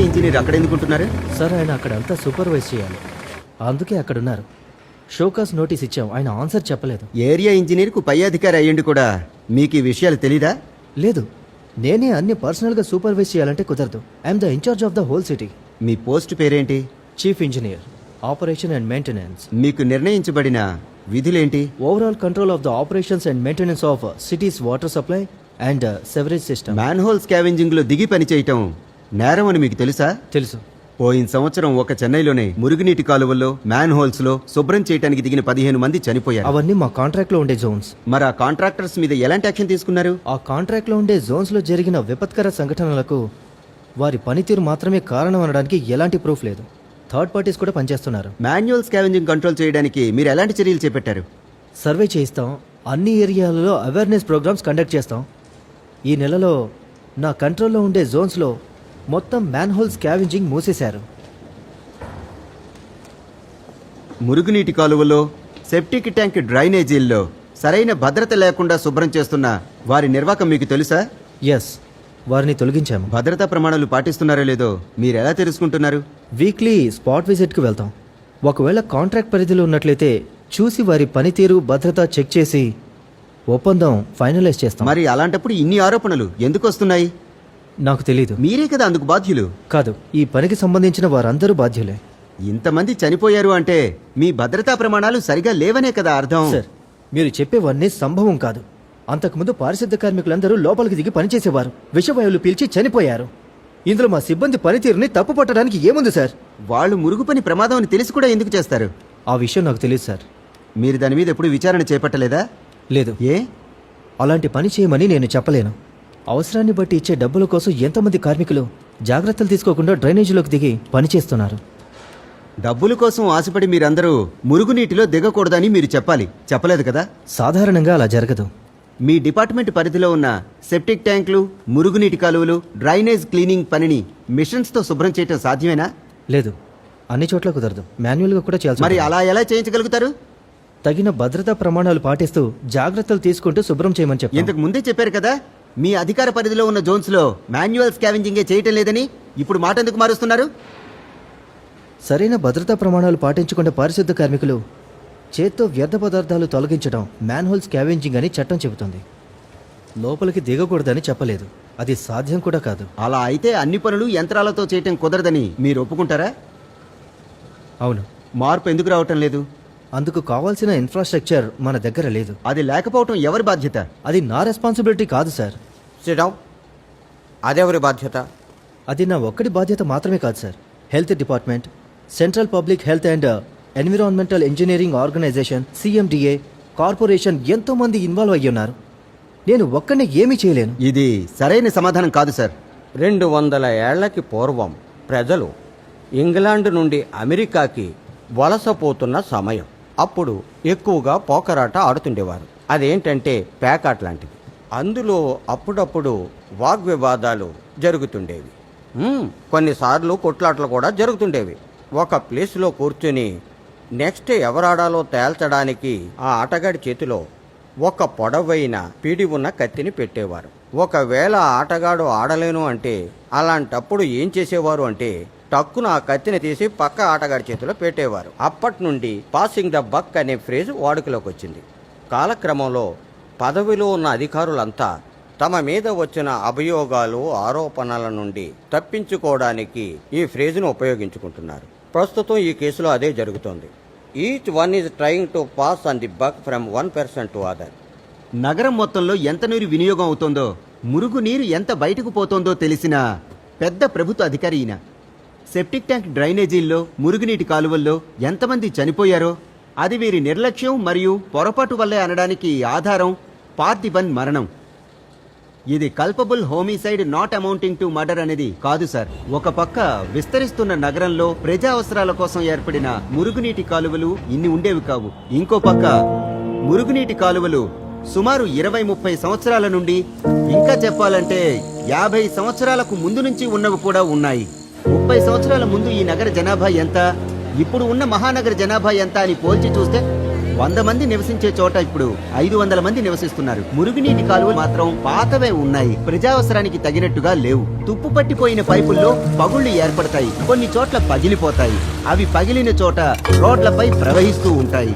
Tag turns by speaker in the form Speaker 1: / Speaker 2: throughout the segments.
Speaker 1: Engineer అక్కడ ఎందుకుంటున్నారు?
Speaker 2: Sir ఆయన అక్కడంతా సూపర్వైజ్ చేయాలి, అందుకే అక్కడున్నారు. షోకాస్ నోటీస్ ఇచ్చాం, ఆయన ఆన్సర్ చెప్పలేదు.
Speaker 1: ఏరియా ఇంజనీర్కు పై అధికారి అయ్యండి కూడా మీకు ఈ విషయాలు తెలీదా?
Speaker 2: లేదు, నేనే అన్ని పర్సనల్గా సూపర్వైజ్ చేయాలంటే కుదరదు. I'm the in-charge of the whole city.
Speaker 1: మీ పోస్ట్ పేరేంటి?
Speaker 2: Chief engineer, operation and maintenance.
Speaker 1: మీకు నిర్ణయించబడిన విధులేంటి?
Speaker 2: Overall control of the operations and maintenance of city's water supply and sewerage system.
Speaker 1: Manhole scavenging లో దిగి పని చేయటం నేరం అని మీకు తెలుసా?
Speaker 2: తెలుసు.
Speaker 1: పోయిన సంవత్సరం ఒక చెన్నైలోనే మురుగునీటి కాలువల్లో మ్యాన్ హోల్స్ లో శుభ్రం చేయడానికి దిగిన 15 మంది చనిపోయారు.
Speaker 2: అవన్నీ మా కాంట్రాక్ట్ లో ఉండే జోన్స్.
Speaker 1: మరి ఆ కాంట్రాక్టర్స్ మీద ఎలాంటి యాక్షన్ తీసుకున్నారు?
Speaker 2: ఆ కాంట్రాక్ట్ లో ఉండే జోన్స్ లో జరిగిన విపత్కర సంఘటనలకు వారి పనితీరు మాత్రమే కారణం అనడానికి ఎలాంటి ప్రూఫ్ లేదు. థర్డ్ పార్టీస్ కూడా పనిచేస్తున్నారు.
Speaker 1: మాన్యువల్ స్కావెంజింగ్ కంట్రోల్ చేయడానికి మీరు ఎలాంటి చర్యలు చేపట్టారు?
Speaker 2: సర్వే చేయిస్తాం, అన్ని ఏరియాలలో అవేర్నెస్ ప్రోగ్రామ్స్ కండక్ట్ చేస్తాం. ఈ నెలలో నా కంట్రోల్లో ఉండే జోన్స్లో మొత్తం మ్యాన్హోల్ స్కావెంజింగ్ మూసేశారు.
Speaker 1: మురుగునీటి కాలువలో, సెప్టిక్ ట్యాంక్ డ్రైనేజీల్లో సరైన భద్రత లేకుండా శుభ్రం చేస్తున్న వారి నిర్వాహకం మీకు తెలుసా?
Speaker 2: ఎస్, వారిని తొలగించాము.
Speaker 1: భద్రతా ప్రమాణాలు పాటిస్తున్నారో లేదో మీరు ఎలా తెలుసుకుంటున్నారు?
Speaker 2: వీక్లీ స్పాట్ విజిట్కి వెళ్తాం. ఒకవేళ కాంట్రాక్ట్ పరిధిలో ఉన్నట్లయితే చూసి వారి పనితీరు, భద్రత చెక్ చేసి ఒప్పందం ఫైనలైజ్ చేస్తాం.
Speaker 1: మరి అలాంటప్పుడు ఇన్ని ఆరోపణలు ఎందుకు వస్తున్నాయి?
Speaker 2: నాకు తెలీదు.
Speaker 1: మీరే కదా అందుకు బాధ్యులు.
Speaker 2: కాదు, ఈ పనికి సంబంధించిన వారందరూ బాధ్యులే.
Speaker 1: ఇంతమంది చనిపోయారు అంటే మీ భద్రతా ప్రమాణాలు సరిగా లేవనే కదా అర్థం.
Speaker 2: సార్, మీరు చెప్పేవన్నీ సంభవం కాదు. అంతకుముందు పారిశుద్ధ కార్మికులందరూ లోపలికి దిగి పనిచేసేవారు, విషవాయువులు పీల్చి చనిపోయారు. ఇందులో మా సిబ్బంది పనితీరుని తప్పు పట్టడానికి ఏముంది సార్?
Speaker 1: వాళ్ళు మురుగు పని ప్రమాదం అని తెలిసి కూడా ఎందుకు చేస్తారు?
Speaker 2: ఆ విషయం నాకు తెలియదు సార్.
Speaker 1: మీరు దాని మీద ఎప్పుడు విచారణ చేపట్టలేదా?
Speaker 2: లేదు.
Speaker 1: ఏ?
Speaker 2: అలాంటి పని చేయమని నేను చెప్పలేను. అవసరాన్ని బట్టి ఇచ్చే డబ్బుల కోసం ఎంతమంది కార్మికులు జాగ్రత్తలు తీసుకోకుండా డ్రైనేజీలోకి దిగి పనిచేస్తున్నారు.
Speaker 1: డబ్బుల కోసం ఆశపడి మీరందరూ మురుగునీటిలో దిగకూడదని మీరు చెప్పాలి, చెప్పలేదు కదా?
Speaker 2: సాధారణంగా అలా జరగదు.
Speaker 1: మీ డిపార్ట్మెంట్ పరిధిలో ఉన్న సెప్టిక్ ట్యాంకులు, మురుగునీటి కాలువలు, డ్రైనేజ్ క్లీనింగ్ పనిని మిషన్స్తో శుభ్రం చేయడం సాధ్యమేనా?
Speaker 2: లేదు, అన్ని చోట్ల కుదరదు. మాన్యువల్గా కూడా చేయాల్సి.
Speaker 1: మరి అలా ఎలా చేయించగలుగుతారు?
Speaker 2: తగిన భద్రతా ప్రమాణాలు పాటిస్తూ జాగ్రత్తలు తీసుకుంటూ శుభ్రం చేయమని చెప్పి
Speaker 1: ఇంతకు ముందే చెప్పారు కదా మీ అధికార పరిధిలో ఉన్న జోన్స్ లో మాన్యువల్ స్కావెంజింగే చేయటం లేదని. ఇప్పుడు మాట ఎందుకు మారుస్తున్నారు?
Speaker 2: సరైన భద్రతా ప్రమాణాలు పాటించకుండా పారిశుద్ధ కార్మికులు చేత్తో వ్యర్థ పదార్థాలు తొలగించడం మ్యాన్హోల్ స్కావెంజింగ్ అని చట్టం చెబుతుంది. లోపలికి దిగకూడదని చెప్పలేదు. అది సాధ్యం కూడా కాదు.
Speaker 1: అలా అయితే అన్ని పనులు యంత్రాలతో చేయటం కుదరదని మీరు ఒప్పుకుంటారా?
Speaker 2: అవును.
Speaker 1: మార్పు ఎందుకు రావటం లేదు?
Speaker 2: అందుకు కావాల్సిన ఇన్ఫ్రాస్ట్రక్చర్ మన దగ్గర లేదు.
Speaker 1: అది లేకపోవటం ఎవరి బాధ్యత?
Speaker 2: అది నా రెస్పాన్సిబిలిటీ కాదు సార్.
Speaker 3: సిడౌన్. అదెవరి బాధ్యత?
Speaker 2: అది నా ఒక్కడి బాధ్యత మాత్రమే కాదు sir. Health department, central public health and environmental engineering organisation, CMDA, corporation ఎంతోమంది ఇన్వాల్వ్ అయ్యి ఉన్నారు. నేను ఒక్కడిని ఏమీ చేయలేను.
Speaker 1: ఇది సరైన సమాధానం కాదు సార్.
Speaker 3: 200 ఏళ్లకి పూర్వం ప్రజలు ఇంగ్లాండ్ నుండి అమెరికాకి వలసపోతున్న సమయం. అప్పుడు ఎక్కువగా పోకరాట ఆడుతుండేవారు. అదేంటంటే పేకాట్ లాంటివి. అందులో అప్పుడప్పుడు వాగ్వివాదాలు జరుగుతుండేవి. కొన్నిసార్లు కొట్లాటలు కూడా జరుగుతుండేవి. ఒక ప్లేస్లో కూర్చుని నెక్స్ట్ ఎవరాడాలో తేల్చడానికి ఆ ఆటగాడి చేతిలో ఒక పొడవైన పీడి ఉన్న కత్తిని పెట్టేవారు. ఒకవేళ ఆటగాడు ఆడలేను అంటే అలాంటప్పుడు ఏం చేసేవారు అంటే టక్కున ఆ కత్తిని తీసి పక్క ఆటగాడి చేతిలో పెట్టేవారు. అప్పటి నుండి పాసింగ్ ద బక్ అనే ఫ్రేజ్ వాడుకలోకి వచ్చింది. కాలక్రమంలో పదవిలో ఉన్న అధికారులంతా తమ మీద వచ్చిన అభియోగాలు, ఆరోపణల నుండి తప్పించుకోవడానికి ఈ ఫ్రేజ్ను ఉపయోగించుకుంటున్నారు. ప్రస్తుతం ఈ కేసులో అదే జరుగుతోంది. Each one is trying to pass on the buck from one person to other.
Speaker 1: నగరం మొత్తంలో ఎంత నీరు వినియోగం అవుతోందో, మురుగు నీరు ఎంత బయటకు పోతోందో తెలిసిన పెద్ద ప్రభుత్వ అధికారి ఈయన. సెప్టిక్ ట్యాంక్ డ్రైనేజీల్లో, మురుగునీటి కాలువల్లో ఎంతమంది చనిపోయారో అది వీరి నిర్లక్ష్యం మరియు పొరపాటు వల్లే అనడానికి ఆధారం పార్ట్ 1 మరణం. ఇది culpable homicide not amounting to murder అనేది కాదు సార్. ఒక పక్క విస్తరిస్తున్న నగరంలో ప్రజా అవసరాల కోసం ఏర్పడిన మురుగునీటి కాలువలు ఇన్ని ఉండేవి కావు. ఇంకో పక్క మురుగునీటి కాలువలు సుమారు 20-30 సంవత్సరాల నుండి, ఇంకా చెప్పాలంటే 50 సంవత్సరాలకు ముందు నుంచి ఉన్నవి కూడా ఉన్నాయి. 30 సంవత్సరాల ముందు ఈ నగర జనాభా ఎంత, ఇప్పుడు ఉన్న మహానగర జనాభా ఎంత అని పోల్చి చూస్తే 100 మంది నివసించే చోట ఇప్పుడు 500 మంది నివసిస్తున్నారు. మురుగునీటి కాలువలు మాత్రం పాతవే ఉన్నాయి, ప్రజావసరానికి తగినట్టుగా లేవు. తుప్పు పట్టిపోయిన పైపుల్లో పగుళ్లు ఏర్పడతాయి, కొన్ని చోట్ల పగిలిపోతాయి. అవి పగిలిన చోట రోడ్లపై ప్రవహిస్తూ ఉంటాయి.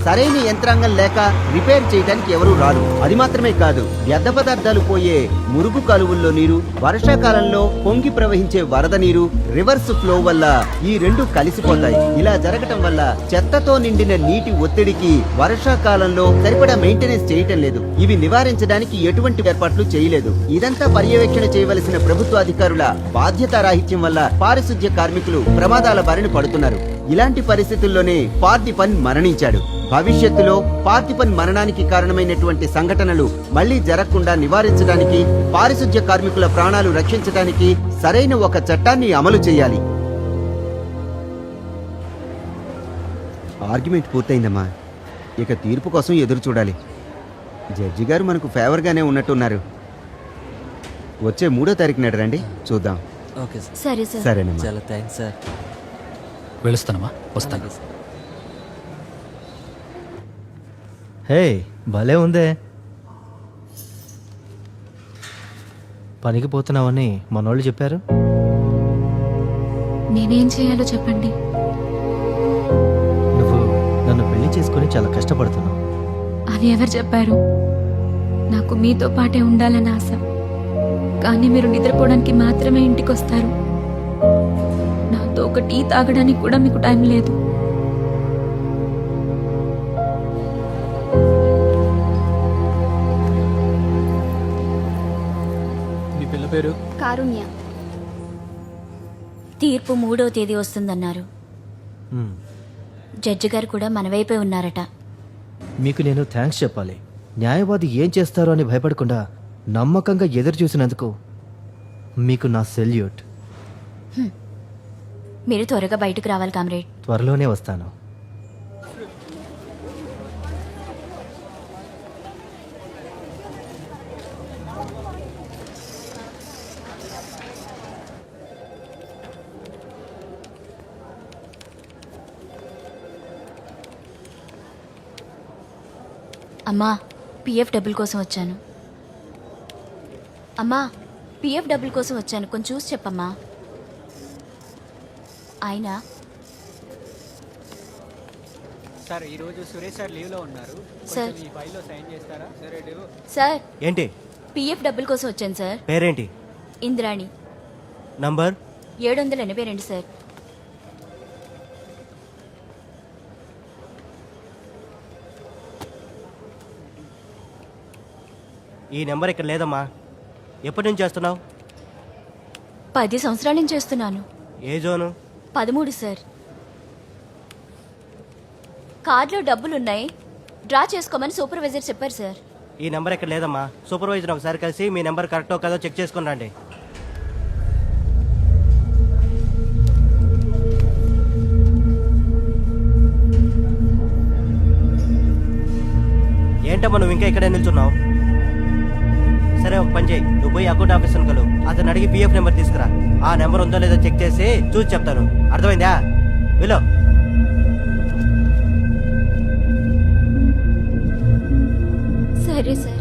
Speaker 1: సరైన యంత్రాంగం లేక రిపేర్ చేయడానికి ఎవరూ రారు. అది మాత్రమే కాదు, వ్యర్థ పదార్థాలు పోయే మురుగు కాలువల్లో నీరు, వర్షాకాలంలో పొంగి ప్రవహించే వరద నీరు, రివర్స్ ఫ్లో వల్ల ఈ రెండు కలిసిపోతాయి. ఇలా జరగటం వల్ల చెత్తతో నిండిన నీటి ఒత్తిడికి వర్షాకాలంలో సరిపడా మెయింటెనెన్స్ చేయటం లేదు. ఇవి నివారించడానికి ఎటువంటి ఏర్పాట్లు చేయలేదు. ఇదంతా పర్యవేక్షణ చేయవలసిన ప్రభుత్వ అధికారుల బాధ్యతారాహిత్యం వల్ల పారిశుద్ధ్య కార్మికులు ప్రమాదాల బారిన పడుతున్నారు. ఇలాంటి పరిస్థితుల్లోనే పార్థిపన్ మరణించాడు. భవిష్యత్తులో పార్థిపన్ మరణానికి కారణమైనటువంటి సంఘటనలు మళ్లీ జరగకుండా నివారించడానికి, పారిశుద్ధ్య కార్మికుల ప్రాణాలు రక్షించడానికి సరైన ఒక చట్టాన్ని అమలు చేయాలి. ఆర్గ్యుమెంట్ పూర్తయిందమ్మా, ఇక తీర్పు కోసం ఎదురు చూడాలి. జడ్జి గారు మనకు ఫేవర్గానే ఉన్నట్టున్నారు. వచ్చే 3వ తారీఖు నాడు రండి, చూద్దాం.
Speaker 2: Okay sir.
Speaker 4: సరే సార్.
Speaker 1: సరేనమ్మా.
Speaker 2: చాలా థ్యాంక్స్ సార్.
Speaker 5: వెళుస్తానమ్మా, వస్తాను.
Speaker 2: హే, భలే ఉందే. పనికి పోతున్నావని మనోళ్ళు చెప్పారు.
Speaker 4: నేనేం చేయాలో చెప్పండి.
Speaker 2: నువ్వు నన్ను పెళ్లి చేసుకుని చాలా కష్టపడుతున్నావు.
Speaker 4: అని ఎవరు చెప్పారు? నాకు మీతో పాటే ఉండాలని ఆశ, కానీ మీరు నిద్రపోవడానికి మాత్రమే ఇంటికి వస్తారు. నాతో ఒక టీ తాగడానికి కూడా మీకు టైం లేదు.
Speaker 5: మీ పిల్ల పేరు?
Speaker 6: కారుణ్య.
Speaker 7: తీర్పు 3వ తేదీ వస్తుందన్నారు.
Speaker 2: మ్మ్.
Speaker 7: జడ్జి గారు కూడా మన వైపే ఉన్నారట.
Speaker 2: మీకు నేను థ్యాంక్స్ చెప్పాలి. న్యాయవాది ఏం చేస్తారో అని భయపడకుండా నమ్మకంగా ఎదురు చూసినందుకు మీకు నా సెల్యూట్.
Speaker 7: మీరు త్వరగా బయటకు రావాలి కామ్రేడ్.
Speaker 2: త్వరలోనే వస్తాను.
Speaker 7: అమ్మా, పిఎఫ్ డబ్బుల కోసం వచ్చాను. అమ్మా, పిఎఫ్ డబ్బుల కోసం వచ్చాను, కొంచెం చూసి చెప్పమ్మా. ఆయన
Speaker 8: సార్ ఈరోజు సురేష్ సార్ లీవ్లో ఉన్నారు.
Speaker 7: సార్.
Speaker 8: కొంచెం ఈ ఫైల్లో సైన్ చేస్తారా? సరే డేవు.
Speaker 7: సార్,
Speaker 2: ఏంటి?
Speaker 7: పిఎఫ్ డబ్బుల కోసం వచ్చాను సార్.
Speaker 2: పేరేంటి?
Speaker 7: ఇంద్రాణి.
Speaker 2: నంబర్?
Speaker 7: 782 సార్.
Speaker 2: ఈ నెంబర్ ఇక్కడ లేదమ్మా. ఎప్పటి నుంచి చేస్తున్నావు?
Speaker 7: 10 సంవత్సరాల నుంచి చేస్తున్నాను.
Speaker 2: ఏ జోను?
Speaker 7: 13 సార్. కార్డులో డబ్బులున్నాయి, డ్రా చేసుకోమని సూపర్వైజర్ చెప్పారు సార్.
Speaker 2: ఈ నెంబర్ ఇక్కడ లేదమ్మా. సూపర్వైజర్ ఒకసారి కలిసి మీ నెంబర్ కరెక్టో కాదో చెక్ చేసుకుని రండి. ఏంటమ్మా నువ్వు ఇంకా ఇక్కడే నిల్చున్నావు? సరే ఒక పని చేయి, నువ్వు పోయి అకౌంట్ ఆఫీసర్ని కలు, అతను అడిగి పిఎఫ్ నెంబర్ తీసుకురా. ఆ నెంబర్ ఉందో లేదో చెక్ చేసి చూసి చెప్తాను. అర్థమైందా? వెళ్ళు.
Speaker 7: సరే సార్.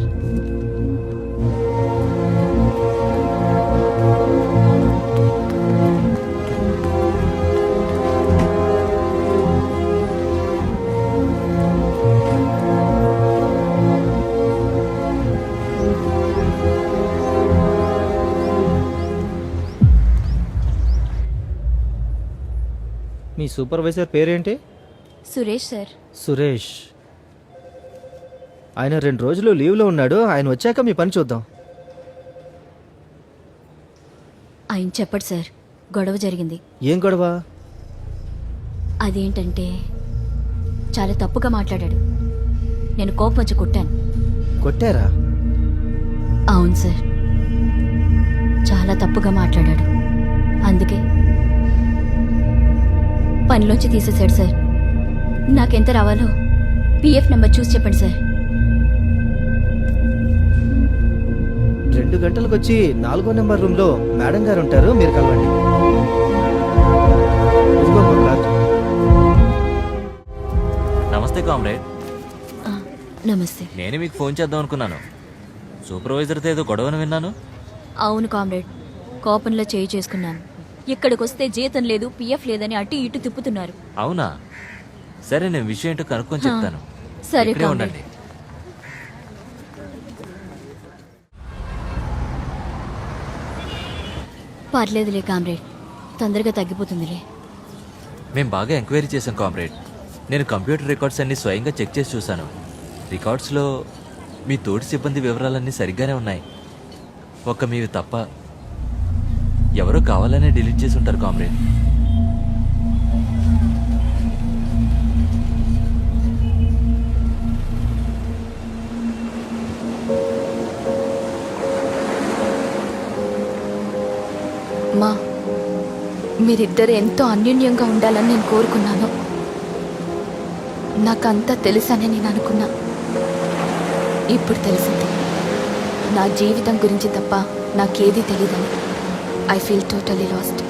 Speaker 2: మీ సూపర్వైజర్ పేరేంటి?
Speaker 7: సురేష్ సార్.
Speaker 2: సురేష్. ఆయన 2 రోజులు లీవ్లో ఉన్నాడు. ఆయన వచ్చాక మీ పని చూద్దాం.
Speaker 7: ఆయన చెప్పడు సార్, గొడవ జరిగింది.
Speaker 2: ఏం గొడవ?
Speaker 7: అదేంటంటే చాలా తప్పుగా మాట్లాడాడు. నేను కోపం వచ్చి కొట్టాను.
Speaker 2: కొట్టారా?
Speaker 7: అవును సార్, చాలా తప్పుగా మాట్లాడాడు. అందుకే పనిలోంచి తీసేశాడు సార్. నాకెంత రావాలో పిఎఫ్ నెంబర్ చూసి చెప్పండి సార్.
Speaker 2: 2 గంటలకు వచ్చి 4వ నెంబర్ రూమ్లో మేడం గారు ఉంటారు, మీరు కలవండి. ఇదిగో మా కార్డు.
Speaker 9: నమస్తే కామ్రేడ్.
Speaker 7: నమస్తే.
Speaker 6: నేను మీకు ఫోన్ చేద్దాం అనుకున్నాను. సూపర్వైజర్తో ఏదో గొడవను విన్నాను.
Speaker 7: అవును కామ్రేడ్, కోపంలో చేయి చేసుకున్నాను. ఇక్కడికొస్తే జీతం లేదు, పిఎఫ్ లేదని అటు ఇటు తిప్పుతున్నారు.
Speaker 6: అవునా? సరే, నేను విషయం ఏంటో కనుక్కొని చెప్తాను.
Speaker 7: సరే
Speaker 6: ఇక్కడే
Speaker 7: కామ్రేడ్.
Speaker 6: ఉండండి.
Speaker 7: పర్లేదులే కామ్రేడ్, తొందరగా తగ్గిపోతుందిలే.
Speaker 6: మేము బాగా ఎంక్వైరీ చేశాం కామ్రేడ్. నేను కంప్యూటర్ రికార్డ్స్ అన్ని స్వయంగా చెక్ చేసి చూశాను. రికార్డ్స్లో మీ తోటి సిబ్బంది వివరాలన్నీ సరిగ్గానే ఉన్నాయి. ఒక్క మీవి తప్ప ఎవరో కావాలనే డిలీట్ చేసి ఉంటారు కామ్రేడ్.
Speaker 4: మా మీరిద్దరు ఎంతో అన్యోన్యంగా ఉండాలని నేను కోరుకున్నాను. నాకంతా తెలుసని నేను అనుకున్నా. ఇప్పుడు తెలిసింది నా జీవితం గురించి తప్ప నాకేదీ తెలీదని. I feel totally lost.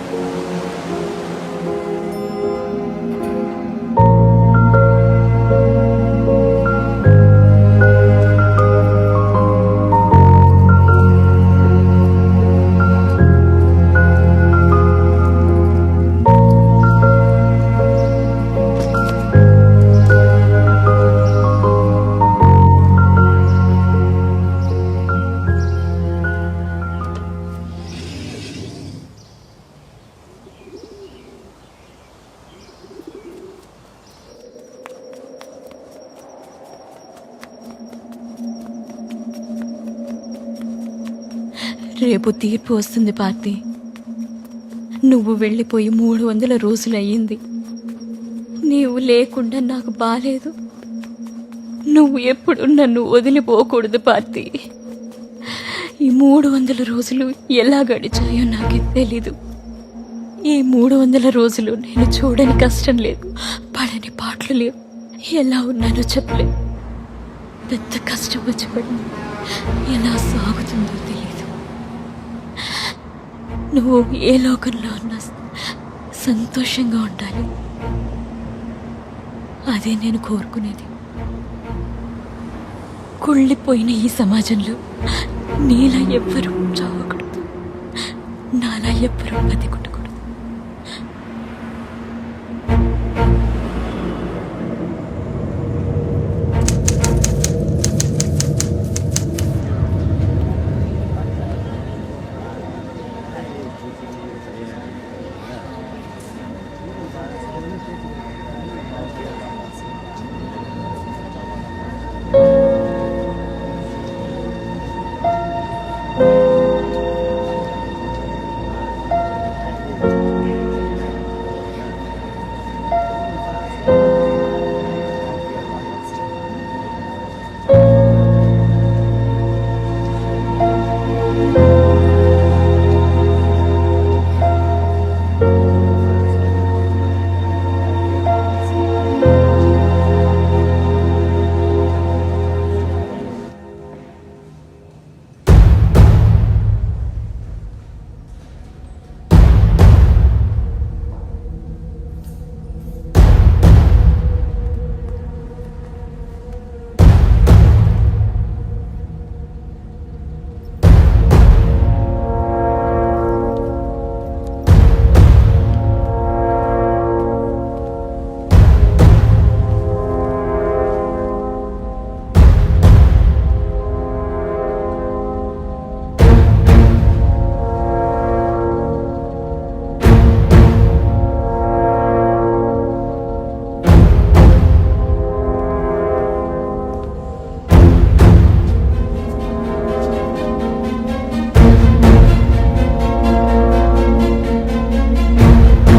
Speaker 4: రేపు తీర్పు వస్తుంది పార్తి. నువ్వు వెళ్ళిపోయి 300 రోజులు అయ్యింది. నీవు లేకుండా నాకు బాలేదు. నువ్వు ఎప్పుడు నన్ను వదిలిపోకూడదు పార్తి. ఈ 300 రోజులు ఎలా గడిచాయో నాకే తెలీదు. ఈ 300 రోజులు నేను చూడని కష్టం లేదు, పడని పాటలు లేవు. ఎలా ఉన్నానో చెప్పలేదు. పెద్ద కష్టం వచ్చి పడింది. ఎలా సాగుతుందో తెలియదు. నువ్వు ఏ లోకంలో ఉన్నా సంతోషంగా ఉండాలి. అదే నేను కోరుకునేది. కుళ్ళిపోయిన ఈ సమాజంలో నీలా ఎవ్వరూ చావకూడదు, నాలా ఎవ్వరూ బతికుండకూడదు.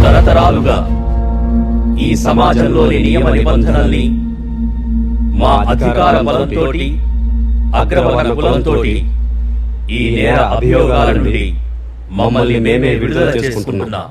Speaker 9: తరతరాలుగా ఈ సమాజంలోని నియమ నిబంధనల్ని మా అధికార బలంతోటి, అగ్రవర్ణ కులంతోటి ఈ నేర అభియోగాల నుండి మమ్మల్ని మేమే విడుదల చేసుకుంటున్నాం.